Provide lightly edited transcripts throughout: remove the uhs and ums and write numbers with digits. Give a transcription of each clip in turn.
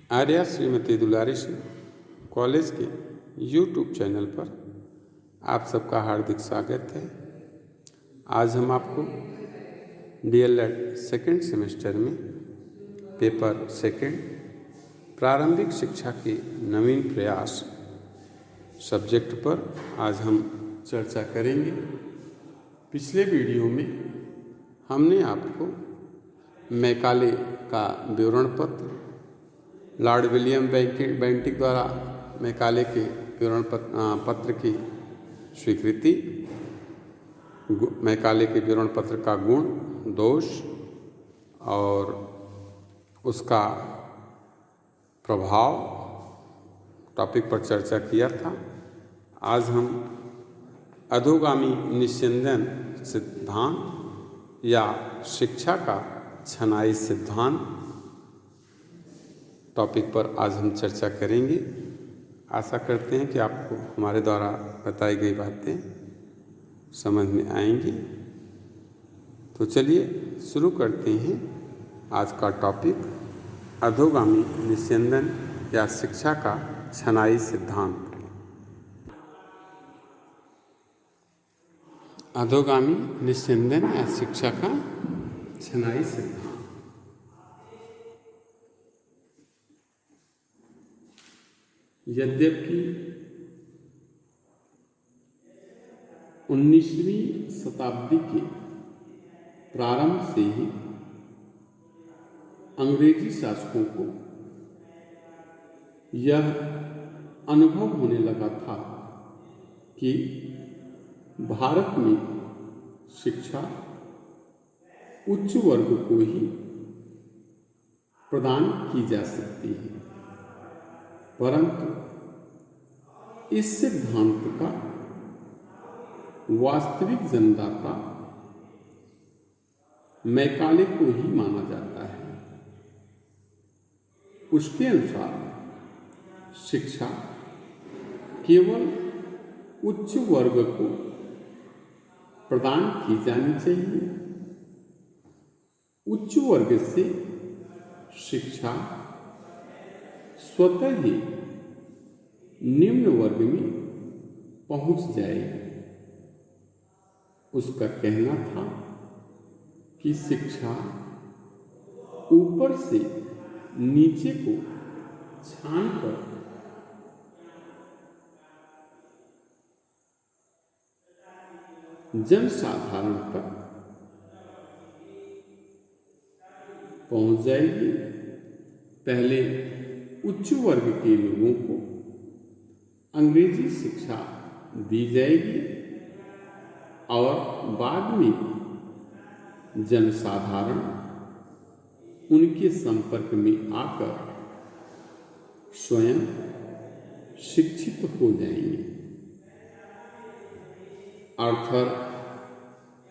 आर्या श्रीमती दुलारी Singh college के YouTube channel पर आप सबका हार्दिक स्वागत है। आज हम आपको डीएलएड सेकेंड सेमेस्टर में पेपर सेकेंड प्रारंभिक शिक्षा के नवीन प्रयास सब्जेक्ट पर आज हम चर्चा करेंगे। पिछले वीडियो में हमने आपको मैकाले का विवरण पत्र, लॉर्ड विलियम बेंटिक द्वारा मैकाले के विवरण पत्र की स्वीकृति, मैकाले के विवरण पत्र का गुण दोष और उसका प्रभाव टॉपिक पर चर्चा किया था। आज हम अधोगामी निस्यंदन सिद्धांत या शिक्षा का छनाई सिद्धांत टॉपिक पर आज हम चर्चा करेंगे। आशा करते हैं कि आपको हमारे द्वारा बताई गई बातें समझ में आएंगी। तो चलिए शुरू करते हैं आज का टॉपिक, अधोगामी निस्यंदन या शिक्षा का छनाई सिद्धांत। अधोगामी निस्यंदन या शिक्षा का छनाई सिद्धांत। यद्यपि 19वीं शताब्दी के प्रारंभ से ही अंग्रेजी शासकों को यह अनुभव होने लगा था कि भारत में शिक्षा उच्च वर्ग को ही प्रदान की जा सकती है, परंतु इस सिद्धांत का वास्तविक जन्मदाता मैकाले को ही माना जाता है। उसके अनुसार शिक्षा केवल उच्च वर्ग को प्रदान की जानी चाहिए। उच्च वर्ग से शिक्षा स्वतः ही निम्न वर्ग में पहुंच जाएगी। उसका कहना था कि शिक्षा ऊपर से नीचे को छानकर जनसाधारण तक पहुंच जाएगी। पहले उच्च वर्ग के लोगों को अंग्रेजी शिक्षा दी जाएगी और बाद में जनसाधारण उनके संपर्क में आकर स्वयं शिक्षित हो जाएंगे। आर्थर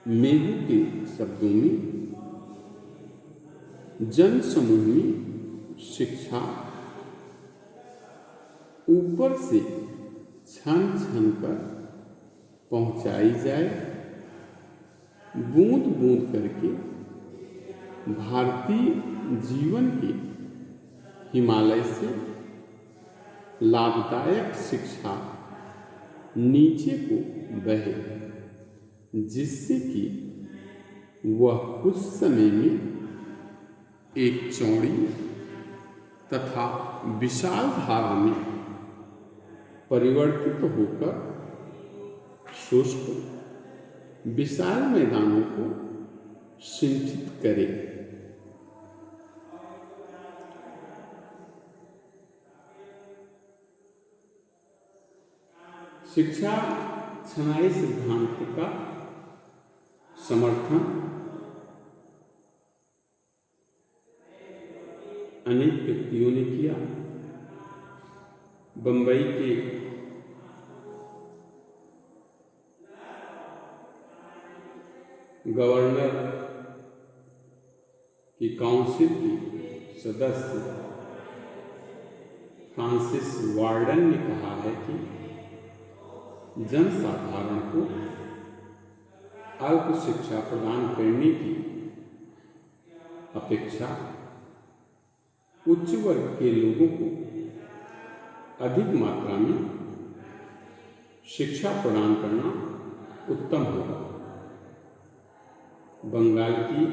मेहू के शब्दों में जन समूह में शिक्षा ऊपर से छान छान कर पहुंचाई जाए, बूंद बूंद करके भारतीय जीवन के हिमालय से लाभदायक शिक्षा नीचे को बहे, जिससे कि वह कुछ समय में एक चौड़ी तथा विशाल धारा में परिवर्तित होकर शुष्क विशाल मैदानों को सिंचित करे। शिक्षा छनाई सिद्धांत का समर्थन अनेक व्यक्तियों ने किया। बंबई के गवर्नर की काउंसिल के सदस्य फ्रांसिस वार्डन ने कहा है कि जनसाधारण को अल्प शिक्षा प्रदान करने की अपेक्षा उच्च वर्ग के लोगों को अधिक मात्रा में शिक्षा प्रदान करना उत्तम होगा। बंगाल की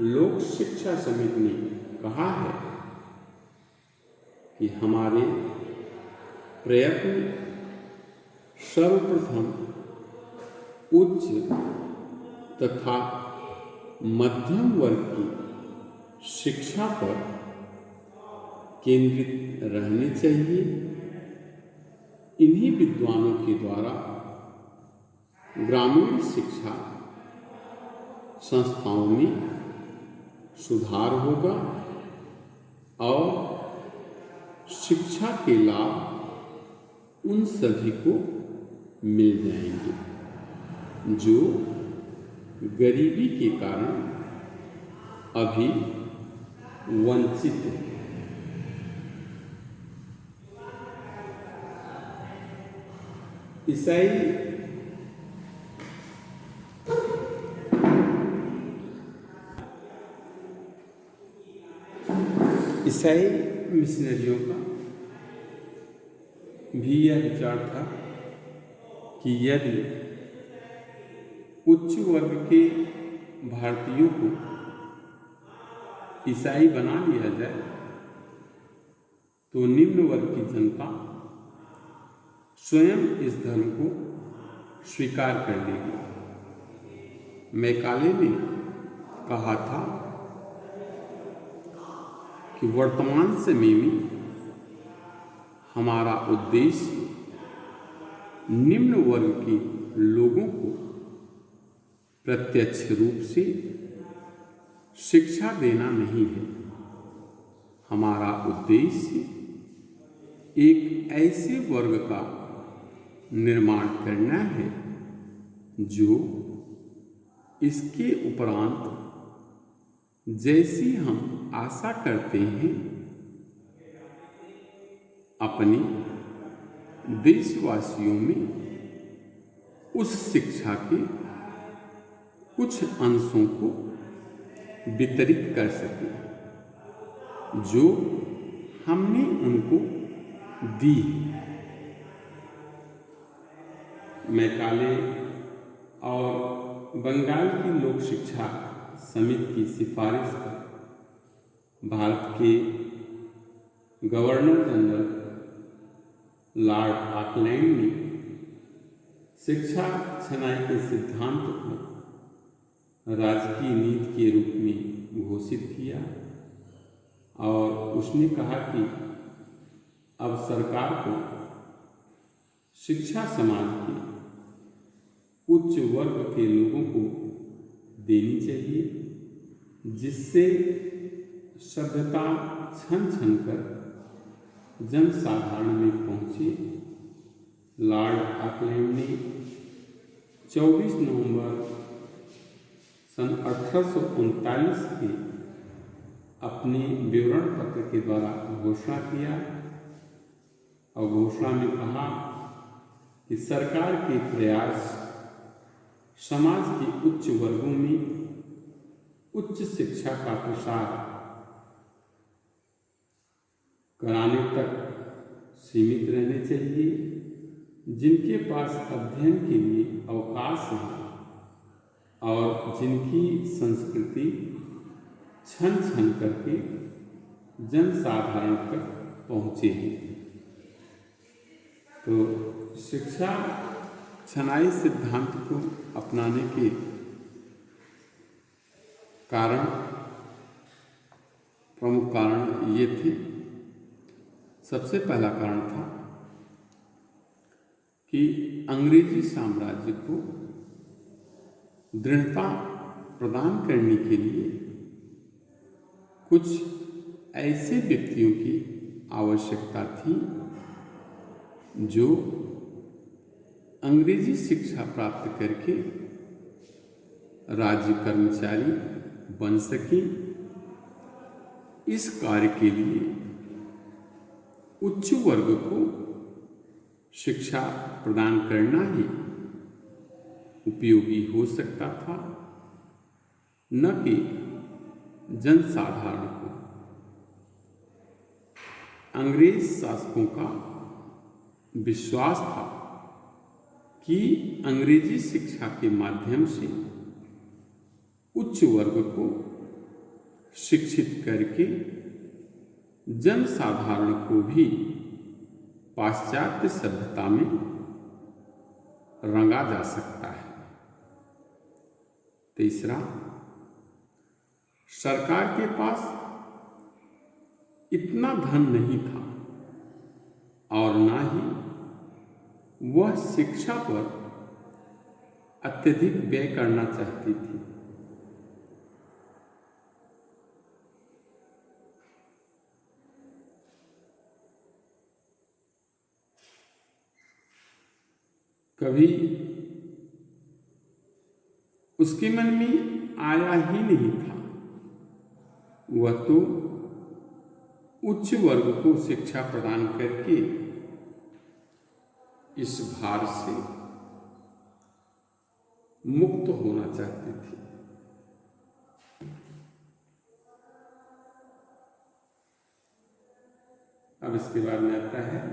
लोक शिक्षा समिति ने कहा है कि हमारे प्रयत्न सर्वप्रथम उच्च तथा मध्यम वर्ग की शिक्षा पर केंद्रित रहने चाहिए। इन्हीं विद्वानों के द्वारा ग्रामीण शिक्षा संस्थाओं में सुधार होगा और शिक्षा के लाभ उन सभी को मिल जाएंगे जो गरीबी के कारण अभी वंचित हैं। ईसाई मिशनरियों का भी यह विचार था कि यदि उच्च वर्ग के भारतीयों को ईसाई बना लिया जाए तो निम्न वर्ग की जनता स्वयं इस धर्म को स्वीकार कर लेगी। मैकाले ने कहा था कि वर्तमान समय में हमारा उद्देश्य निम्न वर्ग के लोगों को प्रत्यक्ष रूप से शिक्षा देना नहीं है। हमारा उद्देश्य एक ऐसे वर्ग का निर्माण करना है जो इसके उपरांत जैसी हम आशा करते हैं अपने देशवासियों में उस शिक्षा के कुछ अंशों को वितरित कर सके जो हमने उनको दी है। मैकाले और बंगाल की लोक शिक्षा समिति की सिफारिश पर भारत के गवर्नर जनरल लॉर्ड ऑकलैंड ने शिक्षा छनाई के सिद्धांत को राजकीय नीति के रूप में घोषित किया और उसने कहा कि अब सरकार को शिक्षा समाज के उच्च वर्ग के लोगों को देनी चाहिए जिससे सभ्यता छन छन कर जनसाधारण में पहुँचे। लॉर्ड ऑकलैंड ने 24 नवंबर सन 1839 के अपने विवरण पत्र के द्वारा घोषणा किया और घोषणा में कहा कि सरकार के प्रयास समाज के उच्च वर्गों में उच्च शिक्षा का प्रसार कराने तक सीमित रहने चाहिए। जिनके पास अध्ययन के लिए अवकाश है और जिनकी संस्कृति छन छन करके जनसाधारण तक पहुँचे हैं। तो शिक्षा छनाई सिद्धांत को अपनाने के कारण प्रमुख कारण ये थे। सबसे पहला कारण था कि अंग्रेजी साम्राज्य को दृढ़ता प्रदान करने के लिए कुछ ऐसे व्यक्तियों की आवश्यकता थी जो अंग्रेजी शिक्षा प्राप्त करके राज्य कर्मचारी बन सके। इस कार्य के लिए उच्च वर्ग को शिक्षा प्रदान करना ही उपयोगी हो सकता था, न कि जनसाधारण को। अंग्रेज शासकों का विश्वास था कि अंग्रेजी शिक्षा के माध्यम से उच्च वर्ग को शिक्षित करके जनसाधारण को भी पाश्चात्य सभ्यता में रंगा जा सकता है। तीसरा, सरकार के पास इतना धन नहीं था और ना ही वह शिक्षा पर अत्यधिक व्यय करना चाहती थी। कभी उसके मन में आया ही नहीं था, वह तो उच्च वर्ग को शिक्षा प्रदान करके इस भार से मुक्त होना चाहती थी। अब इसके बाद में आता है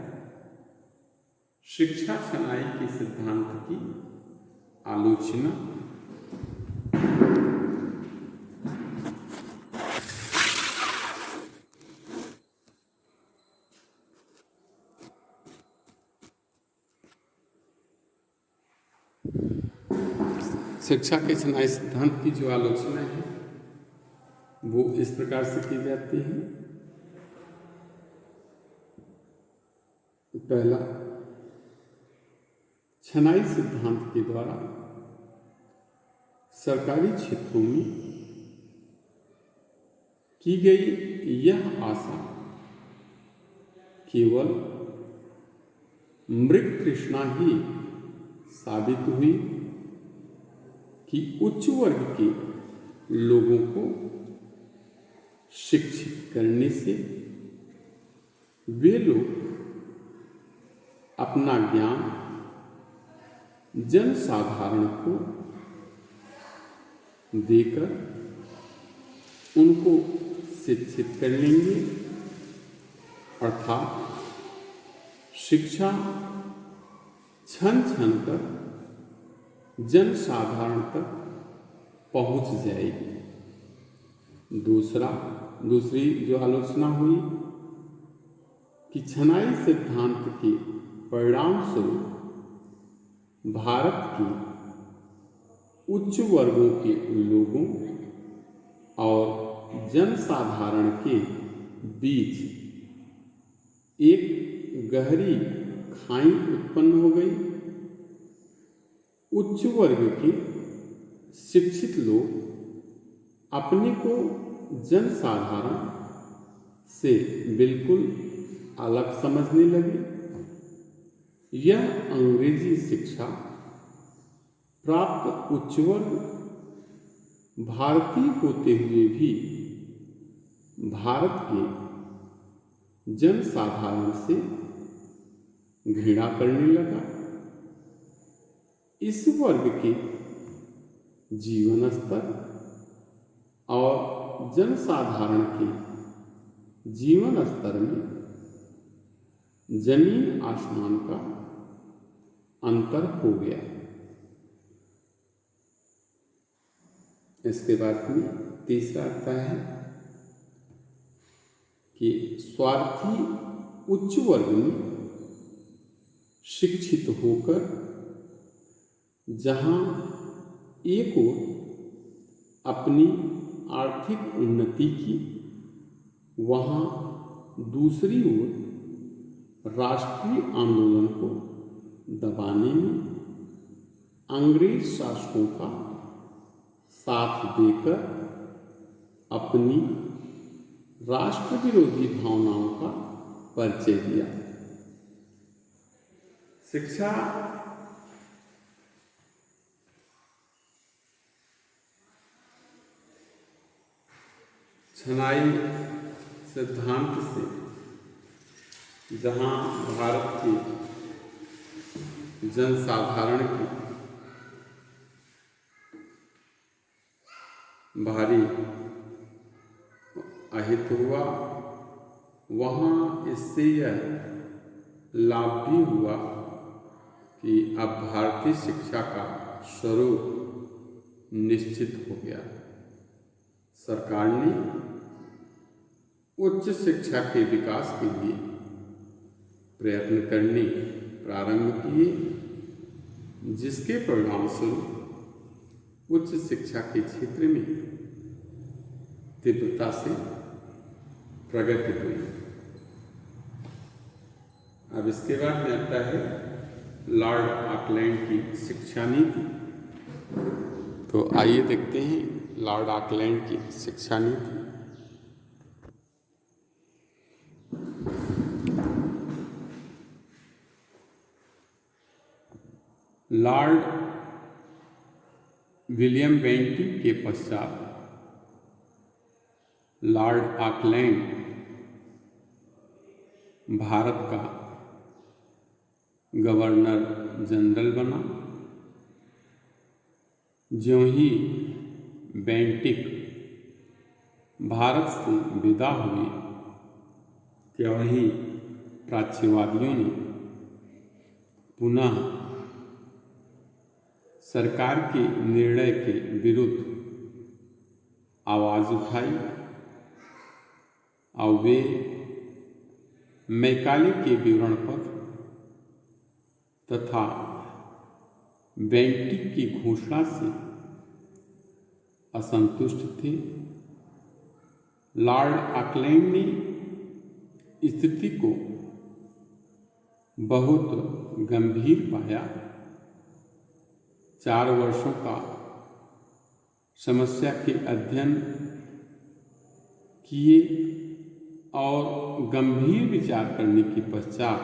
शिक्षा छनाई के सिद्धांत की आलोचना। शिक्षा के छनाई सिद्धांत की जो आलोचना है वो इस प्रकार से की जाती है। पहला, छनाई सिद्धांत के द्वारा सरकारी क्षेत्रों में की गई यह आशा केवल मृग तृष्णा ही साबित हुई कि उच्च वर्ग के लोगों को शिक्षित करने से वे लोग अपना ज्ञान जनसाधारण को देकर उनको शिक्षित कर लेंगे, अर्थात शिक्षा छन छन कर जनसाधारण तक पहुंच जाएगी। दूसरी जो आलोचना हुई कि छनाई सिद्धांत के परिणाम स्वरूप भारत के उच्च वर्गों के लोगों और जनसाधारण के बीच एक गहरी खाई उत्पन्न हो गई। उच्च वर्ग के शिक्षित लोग अपने को जनसाधारण से बिल्कुल अलग समझने लगे। यह अंग्रेजी शिक्षा प्राप्त उच्च वर्ग भारतीय होते हुए भी भारत के जनसाधारण से घृणा करने लगा। इस वर्ग के जीवन स्तर और जनसाधारण के जीवन स्तर में जमीन आसमान का अंतर हो गया। इसके बाद में तीसरा आता है कि स्वार्थी उच्च वर्ग में शिक्षित होकर जहां एक ओर अपनी आर्थिक उन्नति की, वहां दूसरी ओर राष्ट्रीय आंदोलन को दबाने में अंग्रेज शासकों का साथ देकर अपनी राष्ट्र विरोधी भावनाओं का परिचय दिया। शिक्षा छनाई सिद्धांत से जहां भारत के जनसाधारण की भारी अहित हुआ, वहाँ इससे यह लाभ भी हुआ कि अब भारतीय शिक्षा का स्वरूप निश्चित हो गया। सरकार ने उच्च शिक्षा के विकास के लिए प्रयत्न करने प्रारंभ किए, जिसके परिणामस्वरूप उच्च शिक्षा के क्षेत्र में तीव्रता से प्रगति हुई। अब इसके बाद में आता है लॉर्ड ऑकलैंड की शिक्षा नीति। तो आइए देखते हैं लॉर्ड ऑकलैंड की शिक्षा नीति। लॉर्ड विलियम बेंटिक के पश्चात लॉर्ड ऑकलैंड भारत का गवर्नर जनरल बना। ज्यों ही बेंटिक भारत से विदा हुए, त्यों ही प्राच्यवादियों ने पुनः सरकार के निर्णय के विरुद्ध आवाज उठाई और वे मैकाले के विवरण पत्र तथा बेंटिक की घोषणा से असंतुष्ट थे। लॉर्ड ऑकलैंड ने स्थिति को बहुत गंभीर पाया। 4 वर्षों का समस्या के अध्ययन किए और गंभीर विचार करने के पश्चात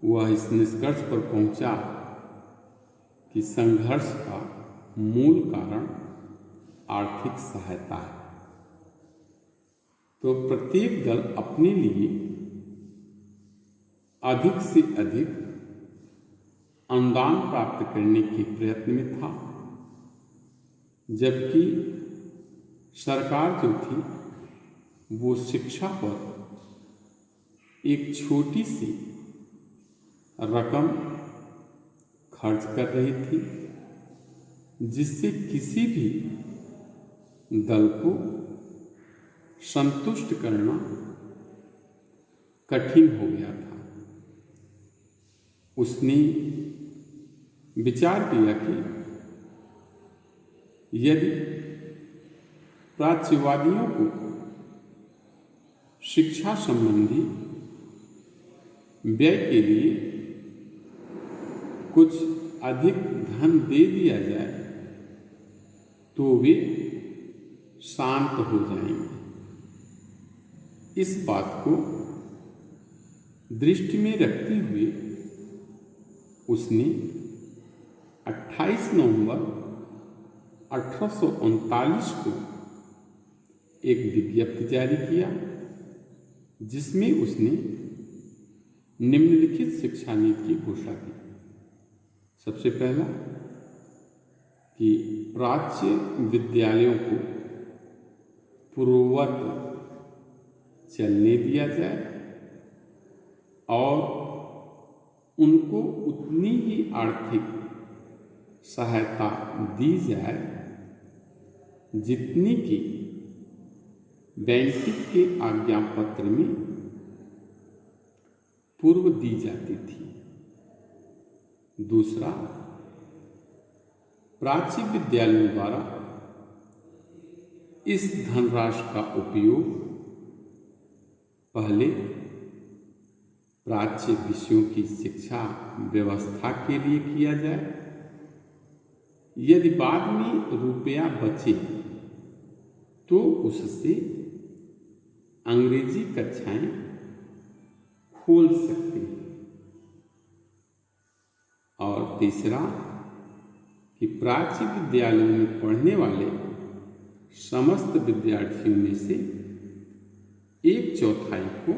वह इस निष्कर्ष पर पहुंचा कि संघर्ष का मूल कारण आर्थिक सहायता है। तो प्रत्येक दल अपने लिए अधिक से अधिक अनुदान प्राप्त करने के प्रयत्न में था, जबकि सरकार जो थी वो शिक्षा पर एक छोटी सी रकम खर्च कर रही थी, जिससे किसी भी दल को संतुष्ट करना कठिन हो गया था। उसने विचार किया कि यदि प्राच्यवादियों को शिक्षा संबंधी व्यय के लिए कुछ अधिक धन दे दिया जाए तो वे शांत हो जाएंगे। इस बात को दृष्टि में रखते हुए उसने 28 नवंबर 1839 को एक विज्ञप्ति जारी किया, जिसमें उसने निम्नलिखित शिक्षा नीति की घोषणा की। सबसे पहला कि प्राच्य विद्यालयों को पूर्ववत चलने दिया जाए और उनको उतनी ही आर्थिक सहायता दी जाए जितनी कि बेंटिक के आज्ञा पत्र में पूर्व दी जाती थी। दूसरा, प्राच्य विद्यालयों द्वारा इस धनराशि का उपयोग पहले प्राच्य विषयों की शिक्षा व्यवस्था के लिए किया जाए। यदि बाद में रुपया बचे तो उससे अंग्रेजी कक्षाएं खोल सकते हैं। और तीसरा कि प्राच्य विद्यालयों में पढ़ने वाले समस्त विद्यार्थियों में से 1/4 को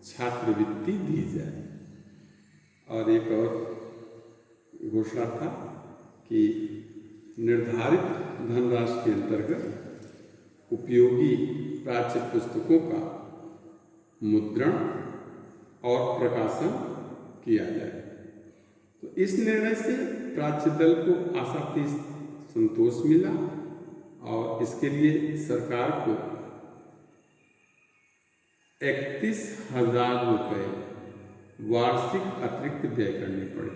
छात्रवृत्ति दी जाए। और एक और घोषणा था कि निर्धारित धनराशि के अंतर्गत उपयोगी प्राच्य पुस्तकों का मुद्रण और प्रकाशन किया जाए। तो इस निर्णय से प्राच्य दल को आशातीत संतोष मिला और इसके लिए सरकार को 31,000 रुपये वार्षिक अतिरिक्त व्यय करने पड़े।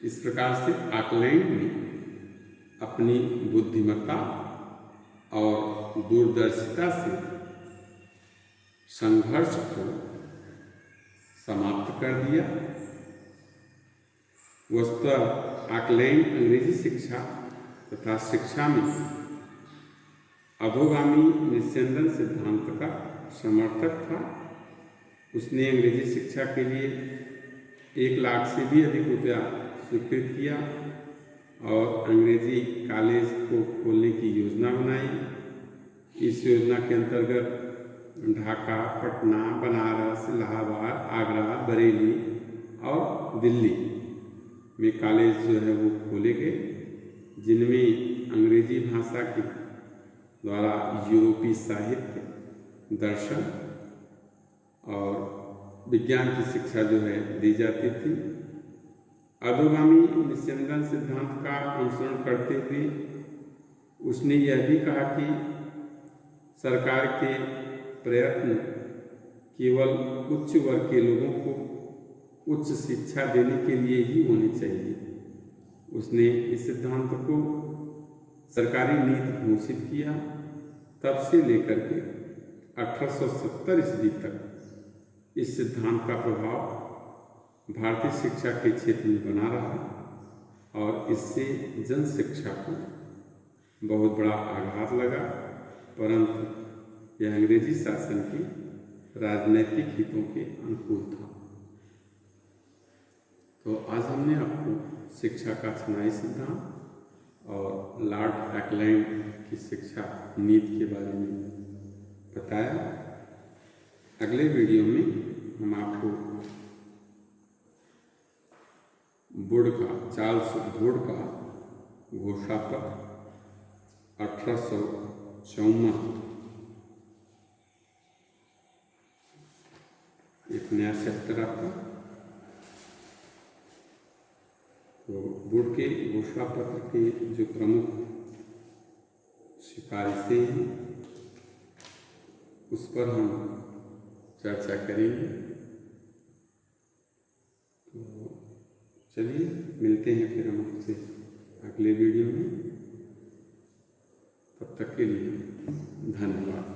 इस प्रकार से ऑकलैंड ने अपनी बुद्धिमत्ता और दूरदर्शिता से संघर्ष को समाप्त कर दिया। वस्तुतः ऑकलैंड अंग्रेजी शिक्षा तथा शिक्षा में अधोगामी निस्यंदन सिद्धांत का समर्थक था। उसने अंग्रेजी शिक्षा के लिए 1 लाख से भी अधिक रुपया स्वीकृत किया और अंग्रेजी कॉलेज को खोलने की योजना बनाई। इस योजना के अंतर्गत ढाका, पटना, बनारस, इलाहाबाद, आगरा, बरेली और दिल्ली में कॉलेज जो है वो खोले गए, जिनमें अंग्रेजी भाषा के द्वारा यूरोपीय साहित्य, दर्शन और विज्ञान की शिक्षा जो है दी जाती थी। अधोगामी निस्यंदन सिद्धांत का अनुसरण करते हुए उसने यह भी कहा कि सरकार के प्रयत्न केवल उच्च वर्ग के लोगों को उच्च शिक्षा देने के लिए ही होने चाहिए। उसने इस सिद्धांत को सरकारी नीति घोषित किया। तब से लेकर के 1870 ईस्वी तक इस सिद्धांत का प्रभाव भारतीय शिक्षा के क्षेत्र में बना रहा और इससे जन शिक्षा को बहुत बड़ा आघात लगा, परंतु यह अंग्रेजी शासन के राजनैतिक हितों के अनुकूल था। तो आज हमने आपको शिक्षा का छनाई सिद्धांत और लॉर्ड ऑकलैंड की शिक्षा नीति के बारे में बताया। अगले वीडियो में हम आपको चार्ल्स वुड का घोषणापत्र 1854 एक नया चैप्टर आपका। तो वुड के घोषणापत्र के जो प्रमुख सिफारिशें हैं उस पर हम चर्चा करेंगे। तो चलिए मिलते हैं फिर हम आपसे अगले वीडियो में। तब तक के लिए धन्यवाद।